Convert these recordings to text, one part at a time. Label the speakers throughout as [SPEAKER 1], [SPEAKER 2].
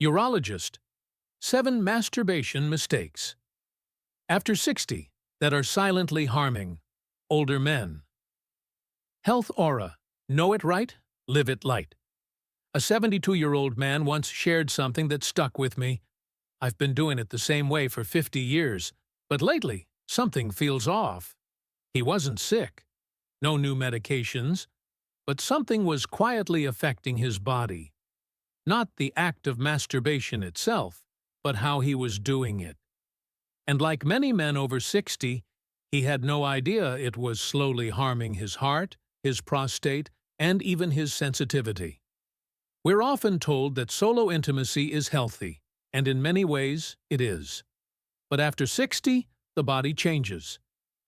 [SPEAKER 1] Urologist, 7 masturbation mistakes. After 60, that are silently harming older men. Health aura. Know it right, live it light. A 72-year-old man once shared something that stuck with me. I've been doing it the same way for 50 years, but lately, something feels off. He wasn't sick. No new medications. But something was quietly affecting his body. Not the act of masturbation itself, but how he was doing it. And like many men over 60, he had no idea it was slowly harming his heart, his prostate, and even his sensitivity. We're often told that solo intimacy is healthy, and in many ways it is. But after 60, the body changes.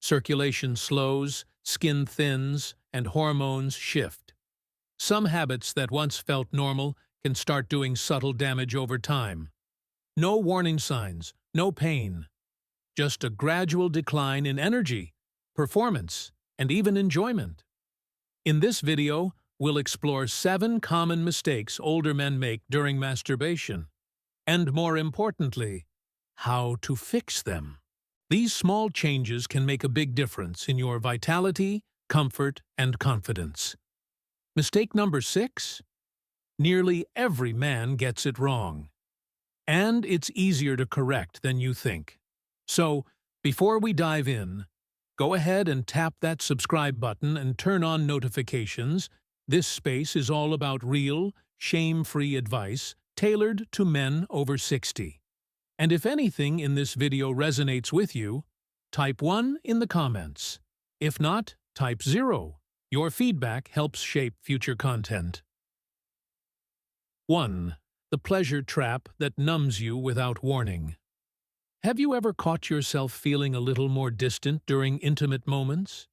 [SPEAKER 1] Circulation slows, skin thins, and hormones shift. Some habits that once felt normal can start doing subtle damage over time. No warning signs, no pain. Just a gradual decline in energy, performance, and even enjoyment. In this video, we'll explore 7 common mistakes older men make during masturbation, and more importantly, how to fix them. These small changes can make a big difference in your vitality, comfort, and confidence. Mistake number 6? Nearly every man gets it wrong. And it's easier to correct than you think. So, before we dive in, go ahead and tap that subscribe button and turn on notifications. This space is all about real, shame-free advice tailored to men over 60. And if anything in this video resonates with you, type 1 in the comments. If not, type 0. Your feedback helps shape future content. 1. The pleasure trap that numbs you without warning. Have you ever caught yourself feeling a little more distant during intimate moments?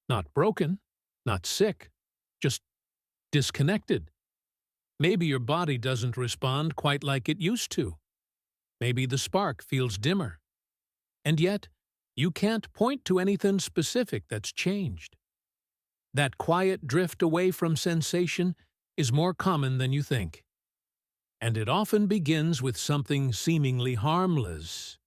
[SPEAKER 1] Not broken, not sick, just disconnected. Maybe your body doesn't respond quite like it used to. Maybe the spark feels dimmer. And yet, you can't point to anything specific that's changed. That quiet drift away from sensation is more common than you think. And it often begins with something seemingly harmless.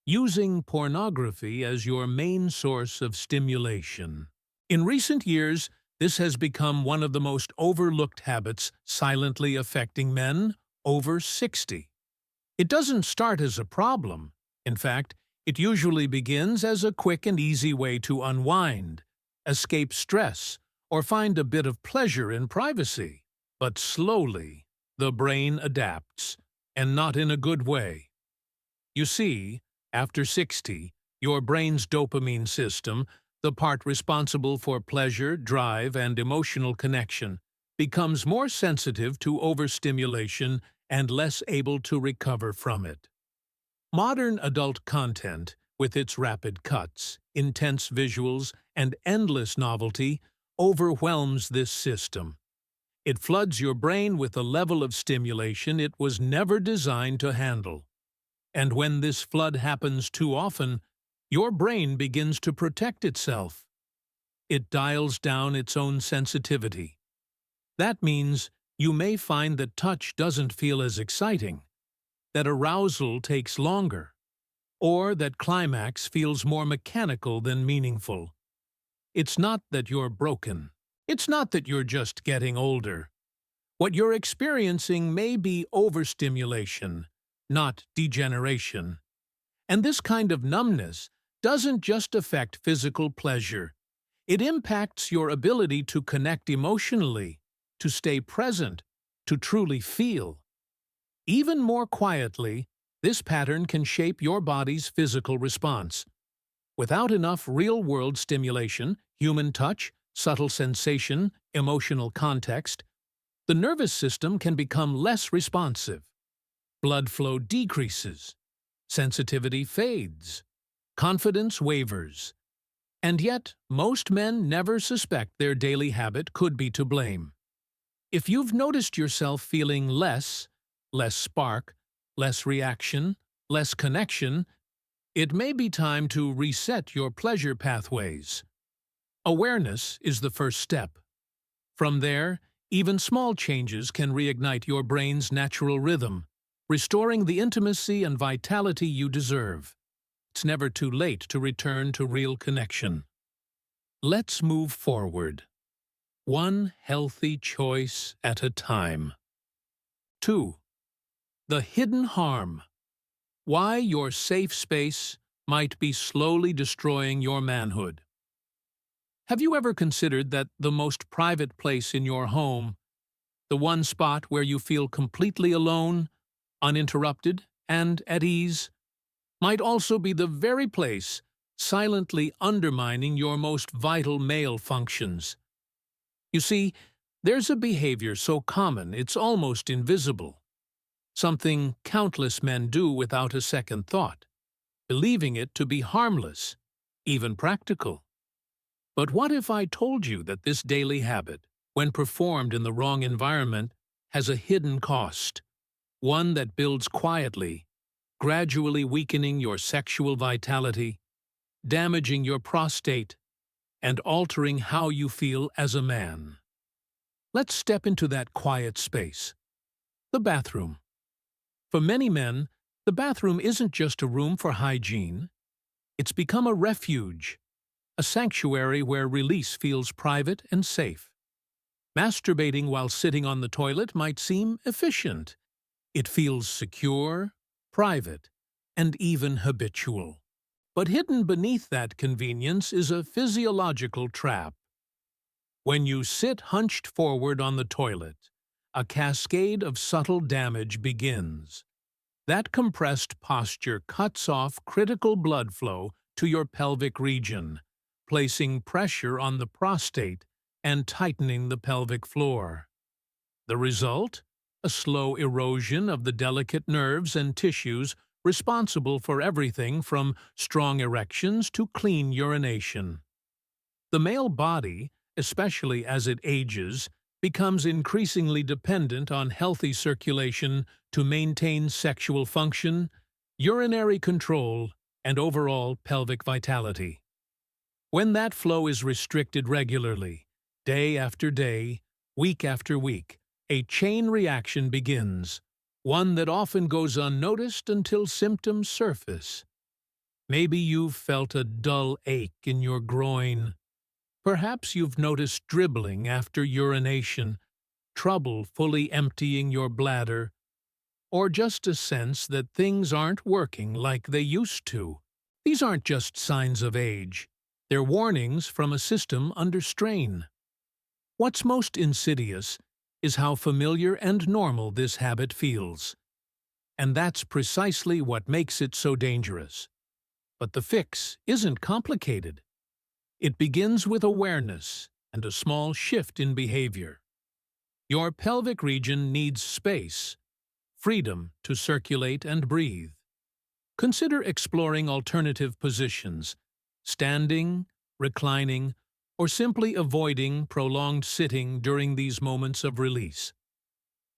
[SPEAKER 1] Using pornography as your main source of stimulation. In recent years, this has become one of the most overlooked habits silently affecting men over 60. It doesn't start as a problem. In fact, it usually begins as a quick and easy way to unwind, escape stress, or find a bit of pleasure in privacy. But slowly, the brain adapts, and not in a good way. You see, after 60, your brain's dopamine system, the part responsible for pleasure, drive, and emotional connection, becomes more sensitive to overstimulation and less able to recover from it. Modern adult content, with its rapid cuts, intense visuals, and endless novelty, overwhelms this system. It floods your brain with a level of stimulation it was never designed to handle. And when this flood happens too often, your brain begins to protect itself. It dials down its own sensitivity. That means you may find that touch doesn't feel as exciting, that arousal takes longer, or that climax feels more mechanical than meaningful. It's not that you're broken. It's not that you're just getting older. What you're experiencing may be overstimulation, not degeneration. And this kind of numbness doesn't just affect physical pleasure. It impacts your ability to connect emotionally, to stay present, to truly feel. Even more quietly, this pattern can shape your body's physical response. Without enough real-world stimulation, human touch, subtle sensation, emotional context, the nervous system can become less responsive. Blood flow decreases. Sensitivity fades. Confidence wavers. And yet, most men never suspect their daily habit could be to blame. If you've noticed yourself feeling less spark, less reaction, less connection, it may be time to reset your pleasure pathways. Awareness is the first step. From there, even small changes can reignite your brain's natural rhythm, restoring the intimacy and vitality you deserve. It's never too late to return to real connection. Let's move forward, one healthy choice at a time. 2. The hidden harm. Why your safe space might be slowly destroying your manhood. Have you ever considered that the most private place in your home, the one spot where you feel completely alone, uninterrupted, and at ease, might also be the very place silently undermining your most vital male functions? You see, there's a behavior so common it's almost invisible, something countless men do without a second thought, believing it to be harmless, even practical. But what if I told you that this daily habit, when performed in the wrong environment, has a hidden cost, one that builds quietly, gradually weakening your sexual vitality, damaging your prostate, and altering how you feel as a man? Let's step into that quiet space, the bathroom. For many men, the bathroom isn't just a room for hygiene. It's become a refuge, a sanctuary where release feels private and safe. Masturbating while sitting on the toilet might seem efficient. It feels secure, private, and even habitual. But hidden beneath that convenience is a physiological trap. When you sit hunched forward on the toilet, a cascade of subtle damage begins. That compressed posture cuts off critical blood flow to your pelvic region, placing pressure on the prostate and tightening the pelvic floor. The result? A slow erosion of the delicate nerves and tissues responsible for everything from strong erections to clean urination. The male body, especially as it ages, becomes increasingly dependent on healthy circulation to maintain sexual function, urinary control, and overall pelvic vitality. When that flow is restricted regularly, day after day, week after week, a chain reaction begins, one that often goes unnoticed until symptoms surface. Maybe you've felt a dull ache in your groin. Perhaps you've noticed dribbling after urination, trouble fully emptying your bladder, or just a sense that things aren't working like they used to. These aren't just signs of age. They're warnings from a system under strain. What's most insidious is how familiar and normal this habit feels. And that's precisely what makes it so dangerous. But the fix isn't complicated. It begins with awareness and a small shift in behavior. Your pelvic region needs space, freedom to circulate and breathe. Consider exploring alternative positions, standing, reclining, or simply avoiding prolonged sitting during these moments of release.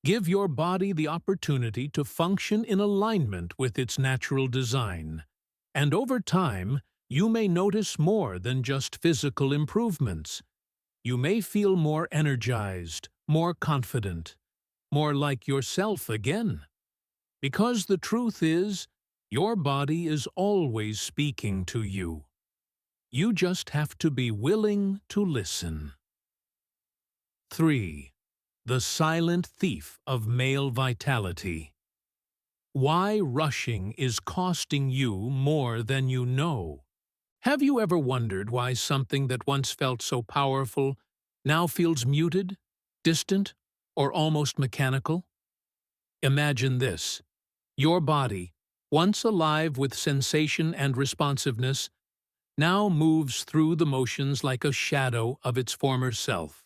[SPEAKER 1] Give your body the opportunity to function in alignment with its natural design, and over time, you may notice more than just physical improvements. You may feel more energized, more confident, more like yourself again. Because the truth is, your body is always speaking to you. You just have to be willing to listen. 3. The silent thief of male vitality. Why rushing is costing you more than you know. Have you ever wondered why something that once felt so powerful now feels muted, distant, or almost mechanical? Imagine this. Your body, once alive with sensation and responsiveness, now moves through the motions like a shadow of its former self.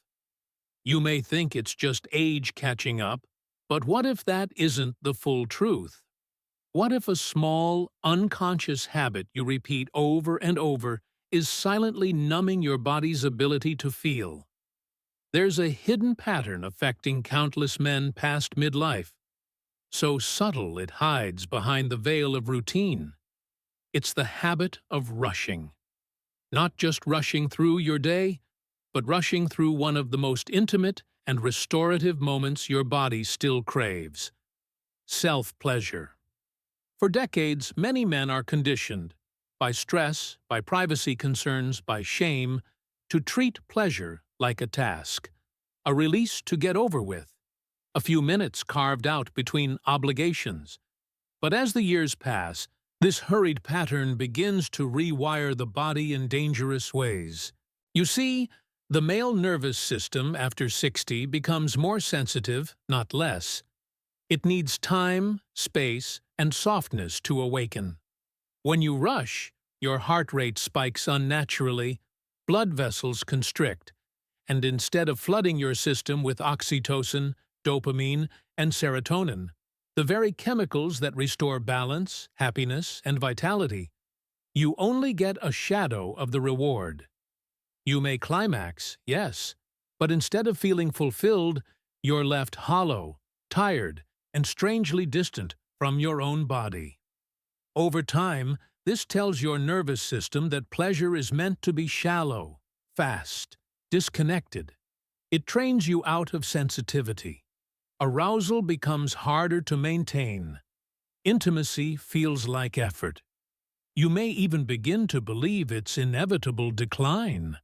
[SPEAKER 1] You may think it's just age catching up, but what if that isn't the full truth? What if a small, unconscious habit you repeat over and over is silently numbing your body's ability to feel? There's a hidden pattern affecting countless men past midlife, so subtle it hides behind the veil of routine. It's the habit of rushing. Not just rushing through your day, but rushing through one of the most intimate and restorative moments your body still craves. self-pleasure. For decades, many men are conditioned, by stress, by privacy concerns, by shame, to treat pleasure like a task, a release to get over with, a few minutes carved out between obligations. But as the years pass, this hurried pattern begins to rewire the body in dangerous ways. You see, the male nervous system after 60 becomes more sensitive, not less. It needs time, space, and softness to awaken. When you rush, your heart rate spikes unnaturally, blood vessels constrict, and instead of flooding your system with oxytocin, dopamine, and serotonin, the very chemicals that restore balance, happiness, and vitality, you only get a shadow of the reward. You may climax, yes, but instead of feeling fulfilled, you're left hollow, tired, and strangely distant from your own body. Over time, this tells your nervous system that pleasure is meant to be shallow, fast, disconnected. It trains you out of sensitivity. Arousal becomes harder to maintain. Intimacy feels like effort. You may even begin to believe its inevitable decline.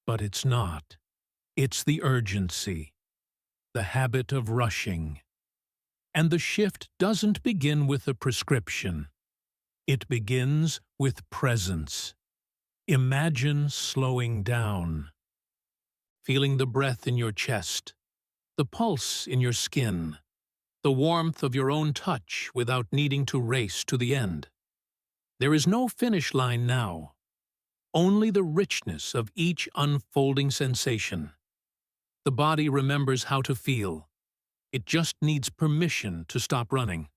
[SPEAKER 1] But it's not. It's the urgency, the habit of rushing. And the shift doesn't begin with a prescription. It begins with presence. Imagine slowing down, feeling the breath in your chest, the pulse in your skin, the warmth of your own touch without needing to race to the end. There is no finish line now, only the richness of each unfolding sensation. The body remembers how to feel. It just needs permission to stop running.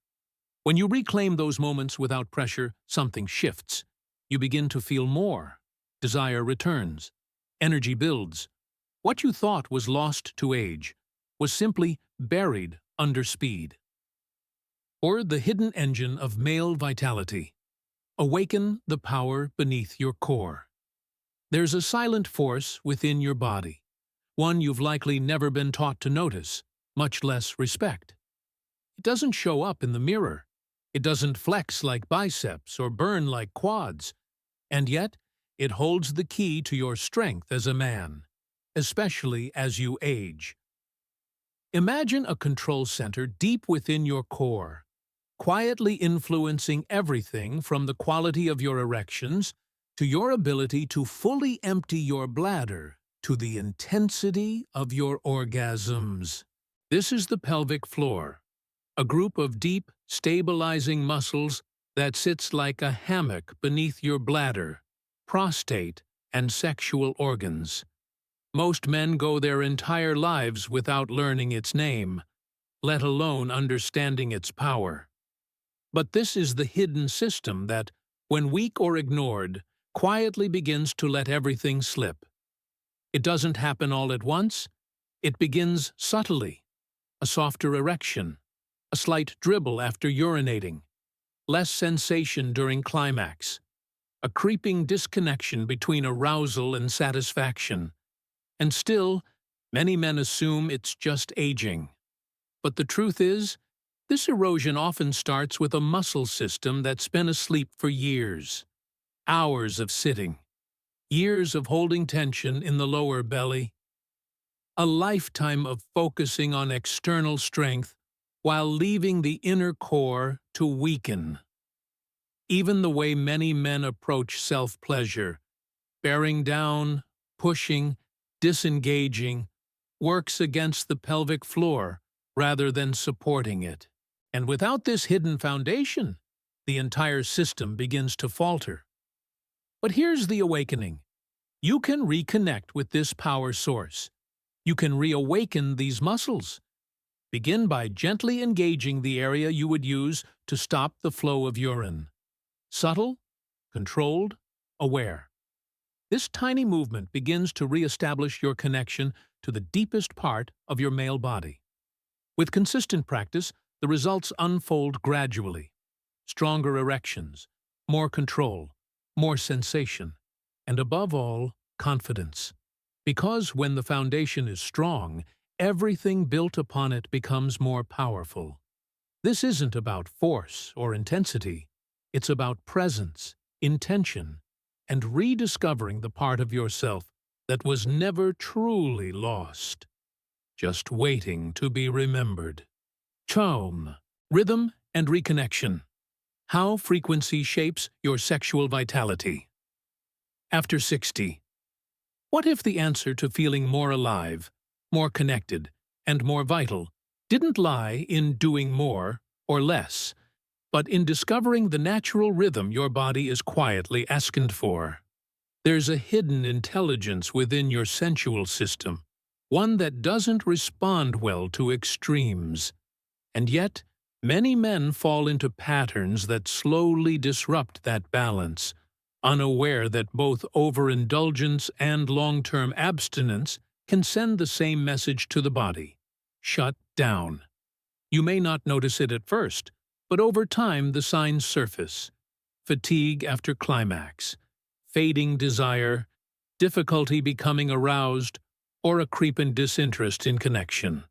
[SPEAKER 1] When you reclaim those moments without pressure, something shifts. You begin to feel more. Desire returns. Energy builds. What you thought was lost to age was simply buried under speed. Or the hidden engine of male vitality. Awaken the power beneath your core. There's a silent force within your body, one you've likely never been taught to notice, much less respect. It doesn't show up in the mirror. It doesn't flex like biceps or burn like quads. And yet, it holds the key to your strength as a man, especially as you age. Imagine a control center deep within your core, quietly influencing everything from the quality of your erections to your ability to fully empty your bladder to the intensity of your orgasms. This is the pelvic floor, a group of deep, stabilizing muscles that sits like a hammock beneath your bladder, prostate, and sexual organs. Most men go their entire lives without learning its name, let alone understanding its power. But this is the hidden system that, when weak or ignored, quietly begins to let everything slip. It doesn't happen all at once. It begins subtly. A softer erection, a slight dribble after urinating, less sensation during climax, a creeping disconnection between arousal and satisfaction. And still, many men assume it's just aging. But the truth is, this erosion often starts with a muscle system that's been asleep for years. Hours of sitting, years of holding tension in the lower belly, a lifetime of focusing on external strength while leaving the inner core to weaken. Even the way many men approach self-pleasure, bearing down, pushing, disengaging, works against the pelvic floor rather than supporting it. And without this hidden foundation, the entire system begins to falter. But here's the awakening. You can reconnect with this power source. You can reawaken these muscles. Begin by gently engaging the area you would use to stop the flow of urine. Subtle, controlled, aware. This tiny movement begins to re-establish your connection to the deepest part of your male body. With consistent practice, the results unfold gradually. Stronger erections, more control, more sensation, and above all, confidence. Because when the foundation is strong, everything built upon it becomes more powerful. This isn't about force or intensity. It's about presence, intention, and rediscovering the part of yourself that was never truly lost, just waiting to be remembered. Charm, rhythm, and reconnection. How frequency shapes your sexual vitality. After 60. What if the answer to feeling more alive, more connected, and more vital didn't lie in doing more or less, but in discovering the natural rhythm your body is quietly asking for? There's a hidden intelligence within your sensual system, one that doesn't respond well to extremes. And yet, many men fall into patterns that slowly disrupt that balance, unaware that both overindulgence and long-term abstinence can send the same message to the body: shut down. You may not notice it at first, but over time the signs surface: fatigue after climax, fading desire, difficulty becoming aroused, or a creeping disinterest in connection.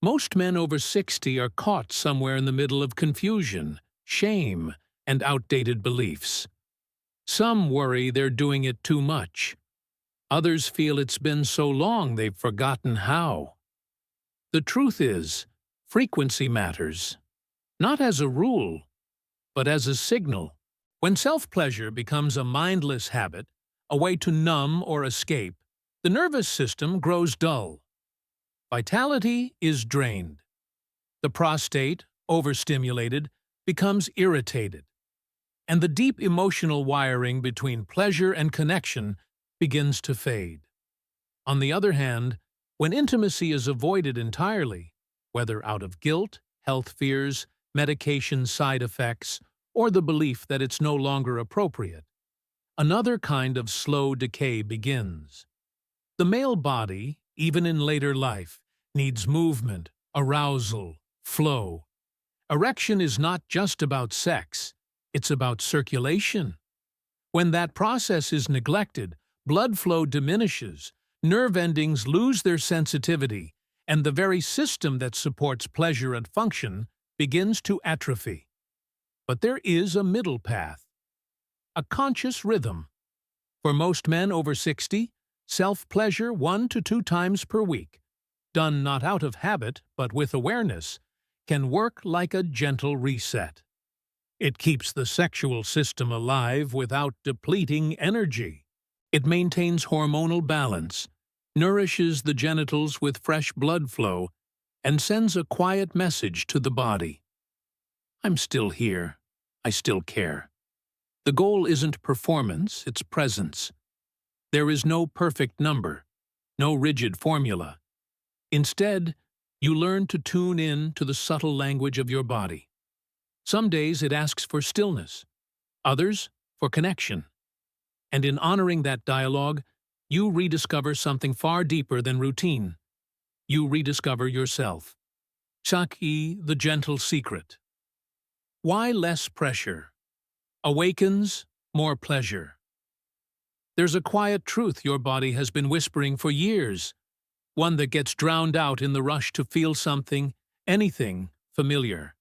[SPEAKER 1] Most men over 60 are caught somewhere in the middle of confusion, shame, and outdated beliefs. Some worry they're doing it too much. Others feel it's been so long they've forgotten how. The truth is, frequency matters, not as a rule, but as a signal. When self-pleasure becomes a mindless habit, a way to numb or escape, the nervous system grows dull. Vitality is drained. The prostate, overstimulated, becomes irritated, and the deep emotional wiring between pleasure and connection begins to fade. On the other hand, when intimacy is avoided entirely, whether out of guilt, health fears, medication side effects, or the belief that it's no longer appropriate, another kind of slow decay begins. The male body, even in later life, needs movement, arousal, flow. Erection is not just about sex, it's about circulation. When that process is neglected, blood flow diminishes, nerve endings lose their sensitivity, and the very system that supports pleasure and function begins to atrophy. But there is a middle path, a conscious rhythm. For most men over 60, self-pleasure 1 to 2 times per week, done not out of habit but with awareness, can work like a gentle reset. It keeps the sexual system alive without depleting energy. It maintains hormonal balance, nourishes the genitals with fresh blood flow, and sends a quiet message to the body: I'm still here. I still care. The goal isn't performance, it's presence. There is no perfect number, no rigid formula. Instead, you learn to tune in to the subtle language of your body. Some days it asks for stillness, others for connection. And in honoring that dialogue, you rediscover something far deeper than routine. You rediscover yourself. Saki, the gentle secret. Why less pressure? Awakens more pleasure. There's a quiet truth your body has been whispering for years, one that gets drowned out in the rush to feel something, anything, familiar.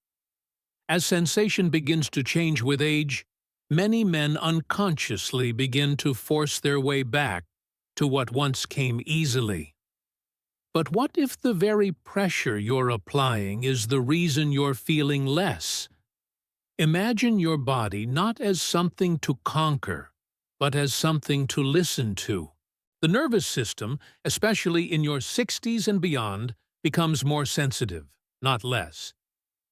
[SPEAKER 1] As sensation begins to change with age, many men unconsciously begin to force their way back to what once came easily. But what if the very pressure you're applying is the reason you're feeling less? Imagine your body not as something to conquer, but as something to listen to. The nervous system, especially in your 60s and beyond, becomes more sensitive, not less.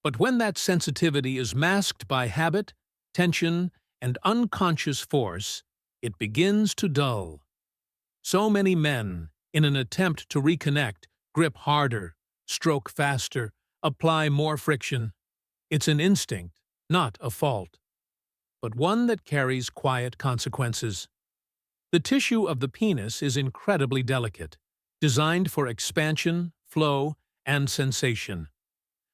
[SPEAKER 1] But when that sensitivity is masked by habit, tension, and unconscious force, it begins to dull. So many men, in an attempt to reconnect, grip harder, stroke faster, apply more friction. It's an instinct, not a fault, but one that carries quiet consequences. The tissue of the penis is incredibly delicate, designed for expansion, flow, and sensation.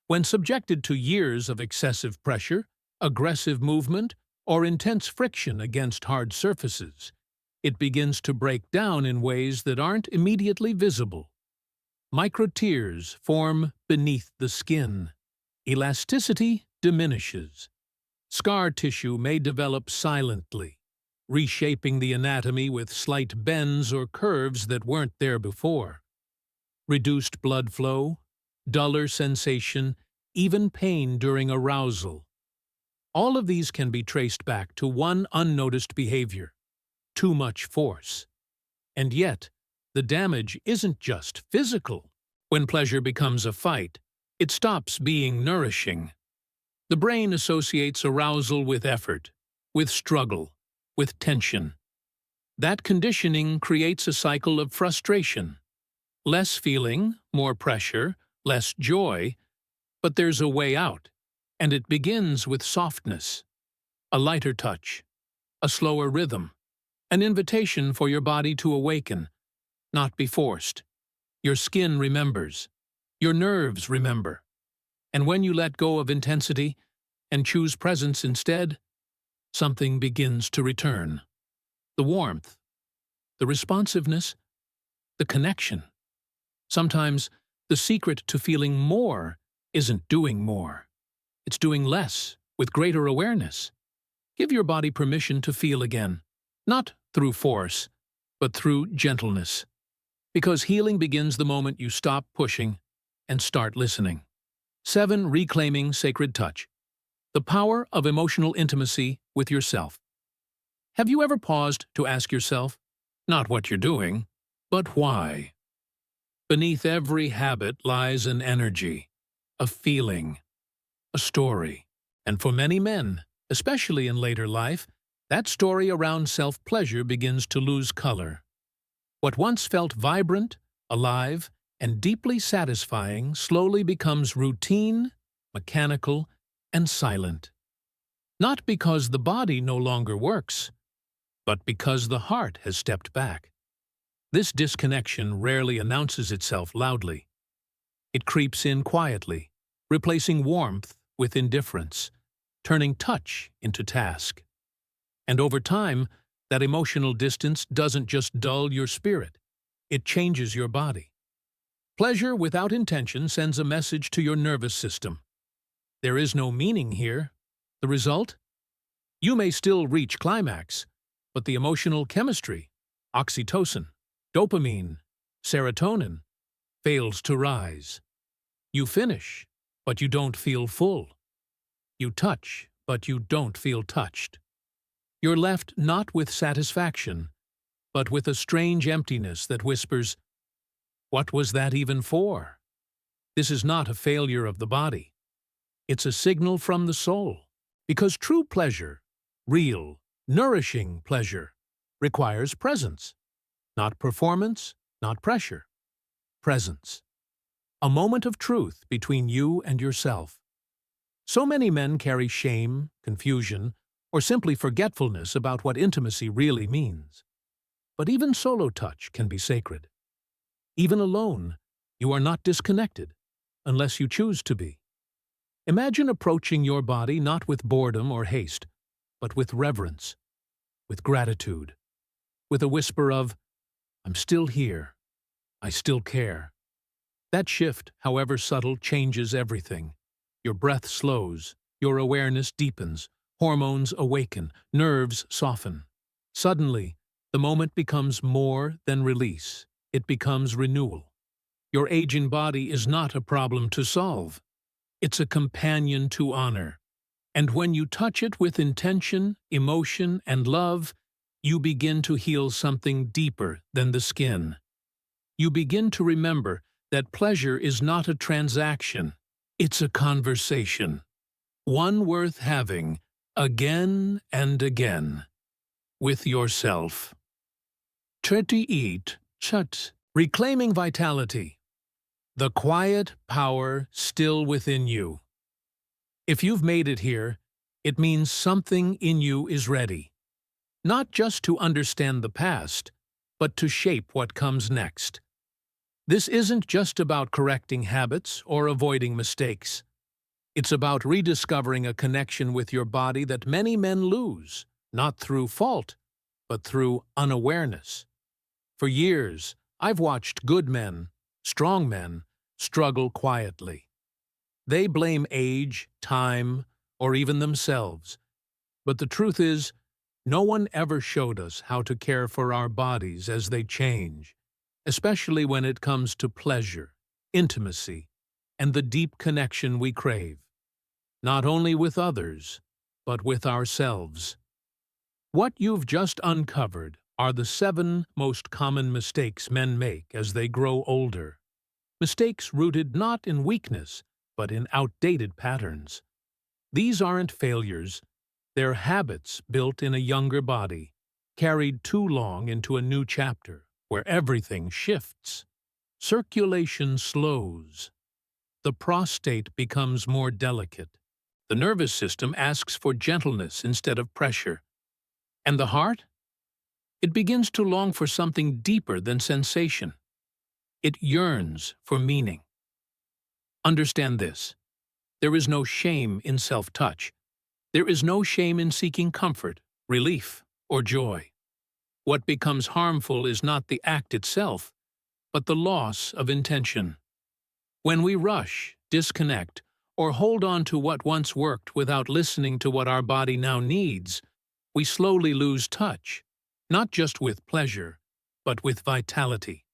[SPEAKER 1] When subjected to years of excessive pressure, aggressive movement, or intense friction against hard surfaces, it begins to break down in ways that aren't immediately visible. Micro tears form beneath the skin, Elasticity diminishes. Scar tissue may develop silently, reshaping the anatomy with slight bends or curves that weren't there before. Reduced blood flow, duller sensation, even pain during arousal. All of these can be traced back to one unnoticed behavior: too much force. And yet, the damage isn't just physical. When pleasure becomes a fight, it stops being nourishing. The brain associates arousal with effort, with struggle, with tension. That conditioning creates a cycle of frustration. Less feeling, more pressure, less joy, but there's a way out, and it begins with softness. A lighter touch, a slower rhythm, an invitation for your body to awaken, not be forced. Your skin remembers. Your nerves remember. And when you let go of intensity and choose presence instead, something begins to return. The warmth, the responsiveness, the connection. Sometimes the secret to feeling more isn't doing more. It's doing less with greater awareness. Give your body permission to feel again, not through force, but through gentleness. Because healing begins the moment you stop pushing and start listening. 7. Reclaiming sacred touch. The power of emotional intimacy with yourself. Have you ever paused to ask yourself, not what you're doing, but why? Beneath every habit lies an energy, a feeling, a story. And for many men, especially in later life, that story around self-pleasure begins to lose color. What once felt vibrant, alive, and deeply satisfying slowly becomes routine, mechanical, and silent. Not because the body no longer works, but because the heart has stepped back. This disconnection rarely announces itself loudly. It creeps in quietly, replacing warmth with indifference, turning touch into task. And over time, that emotional distance doesn't just dull your spirit, it changes your body. Pleasure without intention sends a message to your nervous system. There is no meaning here. The result? You may still reach climax, but the emotional chemistry, oxytocin, dopamine, serotonin, fails to rise. You finish, but you don't feel full. You touch, but you don't feel touched. You're left not with satisfaction, but with a strange emptiness that whispers, "What was that even for?" This is not a failure of the body. It's a signal from the soul, because true pleasure, real, nourishing pleasure, requires presence. Not performance, not pressure. Presence. A moment of truth between you and yourself. So many men carry shame, confusion, or simply forgetfulness about what intimacy really means. But even solo touch can be sacred. Even alone, you are not disconnected, unless you choose to be. Imagine approaching your body not with boredom or haste, but with reverence, with gratitude, with a whisper of, "I'm still here. I still care." That shift, however subtle, changes everything. Your breath slows, your awareness deepens, hormones awaken, nerves soften. Suddenly, the moment becomes more than release. It becomes renewal. Your aging body is not a problem to solve. It's a companion to honor. And when you touch it with intention, emotion, and love, you begin to heal something deeper than the skin. You begin to remember that pleasure is not a transaction. It's a conversation. One worth having, again and again, with yourself. 38. Chut. Reclaiming vitality. The quiet power still within you. If you've made it here, it means something in you is ready. Not just to understand the past, but to shape what comes next. This isn't just about correcting habits or avoiding mistakes. It's about rediscovering a connection with your body that many men lose, not through fault, but through unawareness. For years, I've watched good men, strong men, struggle quietly. They blame age, time, or even themselves. But the truth is, no one ever showed us how to care for our bodies as they change, especially when it comes to pleasure, intimacy, and the deep connection we crave, not only with others, but with ourselves. What you've just uncovered are the 7 most common mistakes men make as they grow older. Mistakes rooted not in weakness, but in outdated patterns. These aren't failures, they're habits built in a younger body, carried too long into a new chapter, where everything shifts. Circulation slows. The prostate becomes more delicate. The nervous system asks for gentleness instead of pressure. And the heart? It begins to long for something deeper than sensation. It yearns for meaning. Understand this. There is no shame in self-touch. There is no shame in seeking comfort, relief, or joy. What becomes harmful is not the act itself, but the loss of intention. When we rush, disconnect, or hold on to what once worked without listening to what our body now needs, we slowly lose touch, not just with pleasure, but with vitality.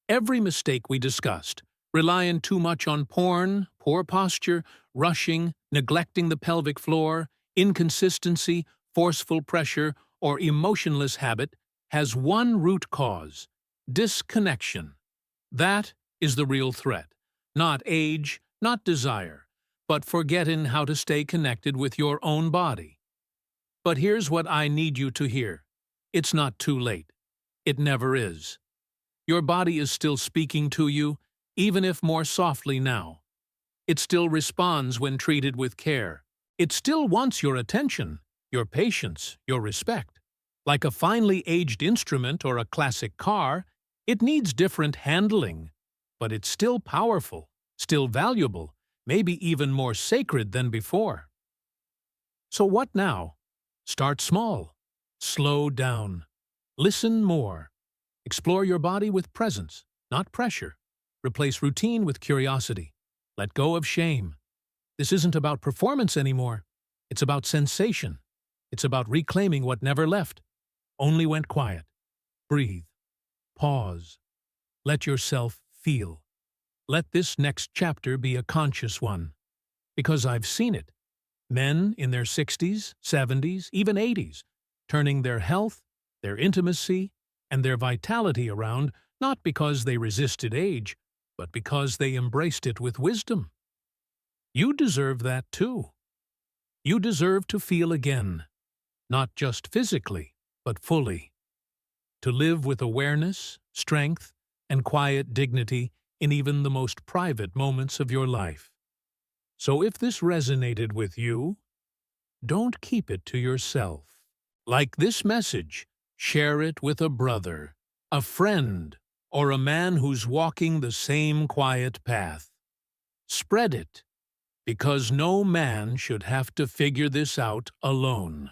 [SPEAKER 1] Every mistake we discussed, relying too much on porn, poor posture, rushing, neglecting the pelvic floor, inconsistency, forceful pressure, or emotionless habit, has one root cause: disconnection. That is the real threat. Not age, not desire, but forgetting how to stay connected with your own body. But here's what I need you to hear. It's not too late. It never is. Your body is still speaking to you, even if more softly now. It still responds when treated with care. It still wants your attention, your patience, your respect. Like a finely aged instrument or a classic car, it needs different handling, but it's still powerful, still valuable, maybe even more sacred than before. So what now? Start small. Slow down. Listen more. Explore your body with presence, not pressure. Replace routine with curiosity. Let go of shame. This isn't about performance anymore. It's about sensation. It's about reclaiming what never left, only went quiet. Breathe. Pause. Let yourself feel. Let this next chapter be a conscious one. Because I've seen it. Men in their 60s, 70s, even 80s, turning their health, their intimacy, and their vitality around, not because they resisted age, but because they embraced it with wisdom. You deserve that too. You deserve to feel again, not just physically, but fully. To live with awareness, strength, and quiet dignity in even the most private moments of your life. So if this resonated with you, don't keep it to yourself. Like this message, share it with a brother, a friend, or a man who's walking the same quiet path. Spread it, because no man should have to figure this out alone.